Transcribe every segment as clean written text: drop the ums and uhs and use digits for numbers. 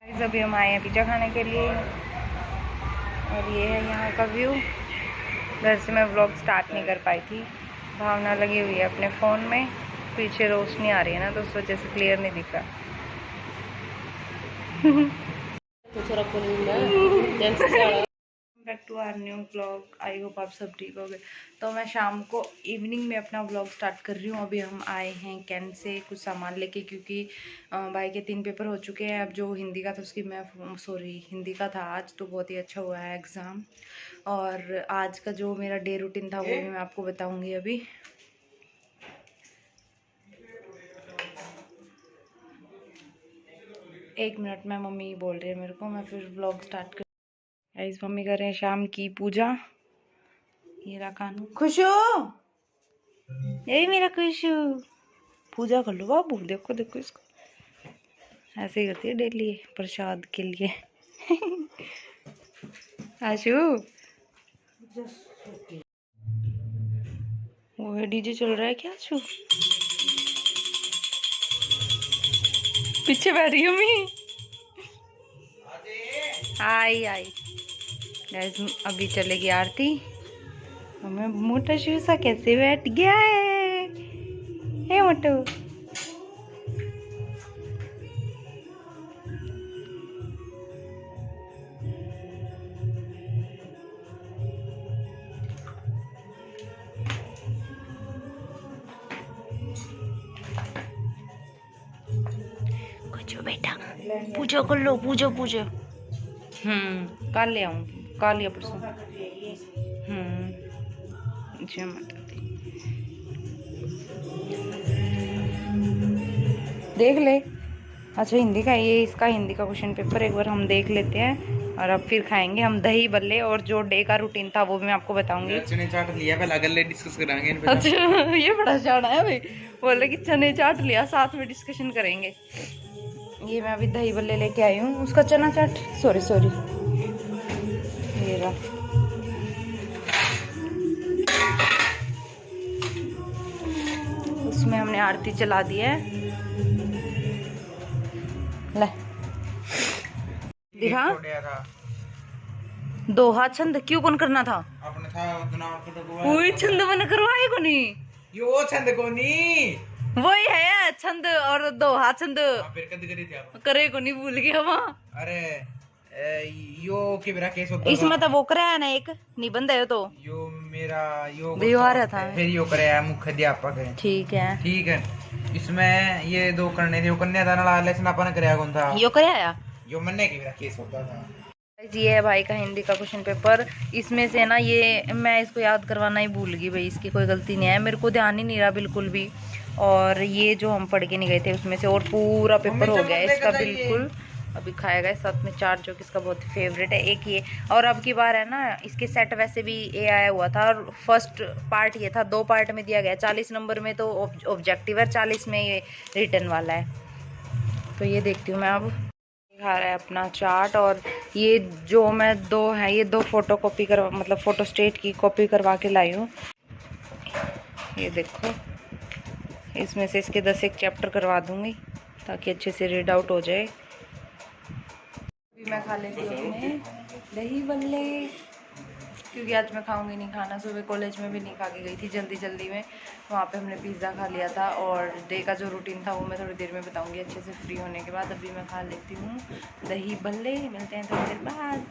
Guys अभी हम आए हैं पिज़्ज़ा खाने के लिए और ये है यहाँ का व्यू। घर से मैं व्लॉग स्टार्ट नहीं कर पाई थी, भावना लगी हुई है अपने फ़ोन में, पीछे रोशनी आ रही है ना तो उस वजह से क्लियर नहीं दिख रहा। Back to our new vlog. I hope आप सब ठीक हो गए। तो मैं शाम को इवनिंग में अपना व्लॉग स्टार्ट कर रही हूँ। अभी हम आए हैं कैंट से कुछ सामान लेके, क्योंकि भाई के 3 पेपर हो चुके हैं। अब जो हिंदी का था उसकी हिंदी का था आज, तो बहुत ही अच्छा हुआ है एग्ज़ाम। और आज का जो मेरा डे रूटीन था वो भी मैं आपको बताऊँगी अभी। एक मिनट में, मम्मी बोल रही है मेरे को, मैं फिर व्लॉग स्टार्ट कर। गाइस मम्मी कर रहे हैं शाम की पूजा। ये रहा कानू, खुशू, यही मेरा खुशू, पूजा कर लो बाबू। देखो देखो इसको, ऐसे ही करती है डेली प्रसाद के लिए। आशु, वो है डीजे चल रहा है क्या आशु? पीछे बैठ रही हूँ मैं। आई आई गाइस, अभी चलेगी आरती। हमें मोटा शू सा कैसे बैठ गया है, हे मोटू। कुछ बेटा पूजो कर लो, पूजो पूजो। कल ले आऊँ, कल या परसों। जय माता दी। देख ले। अच्छा हिंदी का, ये इसका हिंदी का क्वेश्चन पेपर एक बार हम देख लेते हैं और अब फिर खाएंगे हम दही बल्ले। और जो डे का रूटीन था वो भी मैं आपको बताऊंगी। चने चाट लिया, पहले अगले डिस्कस करेंगे इन पे। अच्छा ये बड़ा जाना है भाई, बोले कि चने चाट लिया, साथ में डिस्कशन करेंगे। ये मैं अभी दही बल्ले लेके आई हूँ, उसका चना चाट, सॉरी सॉरी, ये रहा। उसमें हमने आरती चला दी है। ले दिखा, दोहा छंद क्यों बन करना था अपने था कोई छंद बन करवाए को नहीं, यो छंद को नहीं, वही है छंद और दोहा छंद। फिर कद करी थी आप करे को नहीं, भूल गया वहाँ। अरे यो के मेरा केस होता इसमें तो वो कराया ना एक निबंध है, तो यो मेरा यो व्यवहार था, फिर यो कराया मुख्याध्यापक है। ठीक है, इसमें ये दो करने थे, यो कन्यादान वाला लेसन अपन कराया कौन था, यो कराया, यो मन्ने के मेरा केस होता था। ये है भाई का हिंदी का क्वेश्चन पेपर। इसमें से ना ये मैं इसको याद करवाना ही भूल गई भाई, इसकी कोई गलती नहीं है, मेरे को ध्यान ही नहीं रहा बिल्कुल भी। और ये जो हम पढ़ के नहीं गए थे उसमें से और पूरा पेपर हो गया है इसका बिल्कुल। अभी खाएगा इस साथ में चाट, जो कि इसका बहुत फेवरेट है एक ये। और अब की बार है ना इसके सेट वैसे भी ये आया हुआ था, और फर्स्ट पार्ट ये था, 2 पार्ट में दिया गया। 40 नंबर में तो ऑब्जेक्टिव है, 40 में ये रिटर्न वाला है। तो ये देखती हूँ मैं अब। खा रहा है अपना चाट। और ये जो मैं दो फोटो कॉपी करवा, मतलब फोटो स्टेट की कॉपी करवा के लाई हूँ। ये देखो, इसमें से इसके 10 एक चैप्टर करवा दूंगी ताकि अच्छे से रीड आउट हो जाए। अभी मैं खा लेती हूँ दही बल्ले, क्योंकि आज मैं खाऊंगी नहीं खाना। सुबह कॉलेज में भी नहीं खा के गई थी जल्दी में, वहाँ पे हमने पिज़्ज़ा खा लिया था। और डे का जो रूटीन था वो मैं थोड़ी देर में बताऊंगी अच्छे से फ्री होने के बाद। अभी मैं खा लेती हूँ दही बल्ले, मिलते हैं थोड़ी देर बाद।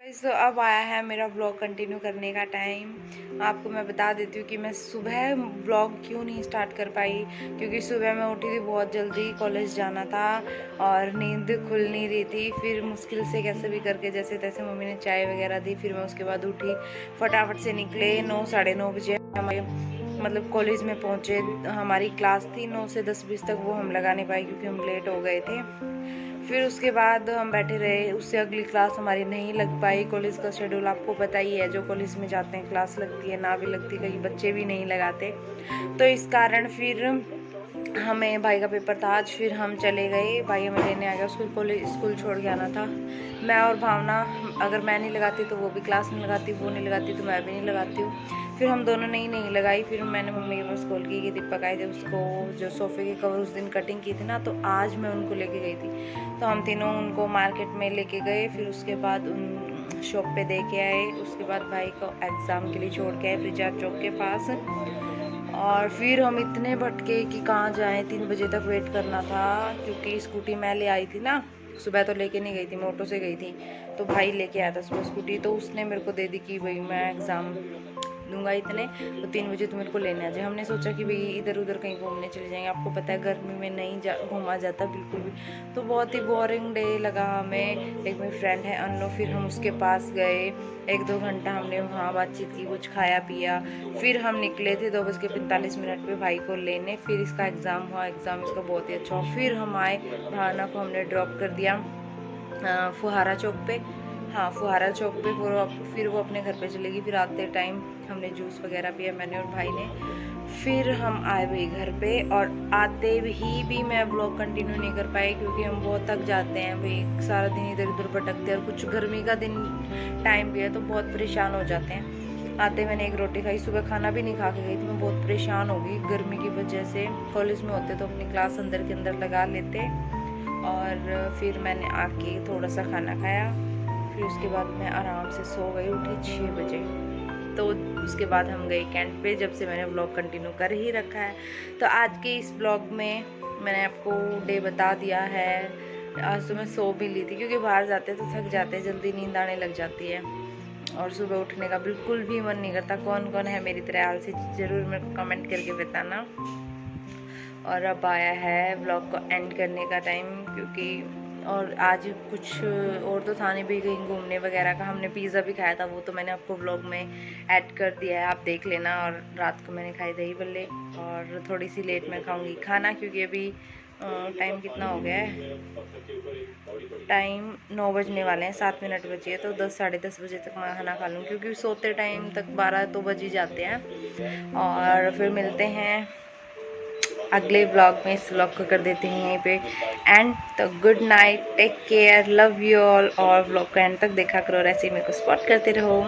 तो अब आया है मेरा ब्लॉग कंटिन्यू करने का टाइम। आपको मैं बता देती हूँ कि मैं सुबह ब्लॉग क्यों नहीं स्टार्ट कर पाई, क्योंकि सुबह मैं उठी थी बहुत जल्दी, कॉलेज जाना था और नींद खुल नहीं रही थी। फिर मुश्किल से कैसे भी करके जैसे तैसे मम्मी ने चाय वगैरह दी, फिर मैं उसके बाद उठी, फटाफट से निकले। 9 साढ़े 9 बजे हमारे मतलब कॉलेज में पहुँचे। हमारी क्लास थी 9 से 10 बजे तक, वो हम लगा नहीं पाए क्योंकि हम लेट हो गए थे। फिर उसके बाद हम बैठे रहे, उससे अगली क्लास हमारी नहीं लग पाई। कॉलेज का शेड्यूल आपको पता ही है, जो कॉलेज में जाते हैं क्लास लगती है ना भी लगती, कई बच्चे भी नहीं लगाते। तो इस कारण फिर हमें भाई का पेपर था आज, फिर हम चले गए, भाई हमें लेने आ गया, स्कूल छोड़ के आना था। मैं और भावना अगर मैं नहीं लगाती तो वो भी क्लास नहीं लगाती, वो नहीं लगाती तो मैं भी नहीं लगाती हूँ। फिर हम दोनों ने ही नहीं लगाई। फिर मैंने मम्मी के पास कॉल की कि दीपक आए थे, उसको जो सोफ़े के कवर उस दिन कटिंग की थी ना, तो आज मैं उनको लेके गई थी। तो हम तीनों उनको मार्केट में लेके गए, फिर उसके बाद उन शॉप पे दे के आए। उसके बाद भाई को एग्ज़ाम के लिए छोड़ के आए ब्रिजार्ड चौक के पास। और फिर हम इतने भटके कि कहाँ जाएं, 3 बजे तक वेट करना था, क्योंकि स्कूटी मैं ले आई थी ना, सुबह तो लेके नहीं गई थी, मैं ऑटो से गई थी। तो भाई लेके आया था सुबह स्कूटी, तो उसने मेरे को दे दी कि भाई मैं एग्ज़ाम दूंगा इतने, तो 3 बजे तो मेरे को लेने आ जाए। हमने सोचा कि भाई इधर उधर कहीं घूमने चले जाएंगे। आपको पता है गर्मी में नहीं घूमा जाता बिल्कुल भी, तो बहुत ही बोरिंग डे लगा हमें। एक मेरी फ्रेंड है अनु, फिर हम उसके पास गए, 1-2 घंटा हमने वहाँ बातचीत की, कुछ खाया पिया। फिर हम निकले थे 2:45 पे भाई को लेने। फिर इसका एग्ज़ाम हुआ, एग्ज़ाम इसका बहुत ही अच्छा हुआ। फिर हम आए, भावना को हमने ड्रॉप कर दिया फुहारा चौक पे, हाँ फुहारा चौक पे। फिर वो अपने घर पे चलेगी। फिर आते टाइम हमने जूस वगैरह पिया, मैंने और भाई ने। फिर हम आए हुए घर पे, और आते ही भी मैं ब्लॉग कंटिन्यू नहीं कर पाई, क्योंकि हम बहुत थक जाते हैं भाई, सारा दिन इधर उधर भटकते हैं, और कुछ गर्मी का दिन टाइम भी है तो बहुत परेशान हो जाते हैं। आते मैंने एक रोटी खाई, सुबह खाना भी नहीं खा के गई थी, मैं बहुत परेशान हो गई गर्मी की वजह से। कॉलेज में होते तो अपनी क्लास अंदर के अंदर लगा लेते। और फिर मैंने आके थोड़ा सा खाना खाया, फिर उसके बाद मैं आराम से सो गई, उठी 6 बजे। तो उसके बाद हम गए कैंट पे, जब से मैंने व्लॉग कंटिन्यू कर ही रखा है। तो आज के इस व्लॉग में मैंने आपको डे बता दिया है। आज तो मैं सो भी ली थी, क्योंकि बाहर जाते तो थक जाते हैं, जल्दी नींद आने लग जाती है, और सुबह उठने का बिल्कुल भी मन नहीं करता। कौन कौन है मेरी तरह आलसी, ज़रूर मेरे को कमेंट करके बताना। और अब आया है व्लॉग को एंड करने का टाइम, क्योंकि और आज कुछ और तो था नहीं भी कहीं घूमने वगैरह का। हमने पिज़्ज़ा भी खाया था, वो तो मैंने आपको व्लॉग में ऐड कर दिया है, आप देख लेना। और रात को मैंने खाई दही बल्ले, और थोड़ी सी लेट में खाऊंगी खाना, क्योंकि अभी टाइम कितना हो गया है, टाइम 9 बजने वाले हैं, 7 मिनट बचे हैं। तो 10 साढ़े 10 बजे तक मैं खाना खा लूँ, क्योंकि सोते टाइम तक 12 तो बज ही जाते हैं। और फिर मिलते हैं अगले व्लॉग में। इस व्लॉग को कर देते हैं यहीं पे एंड। तो good night, take care, love you all. और व्लॉग को एंड तक देखा करो, और ऐसे ही मेरे को सपोर्ट करते रहो।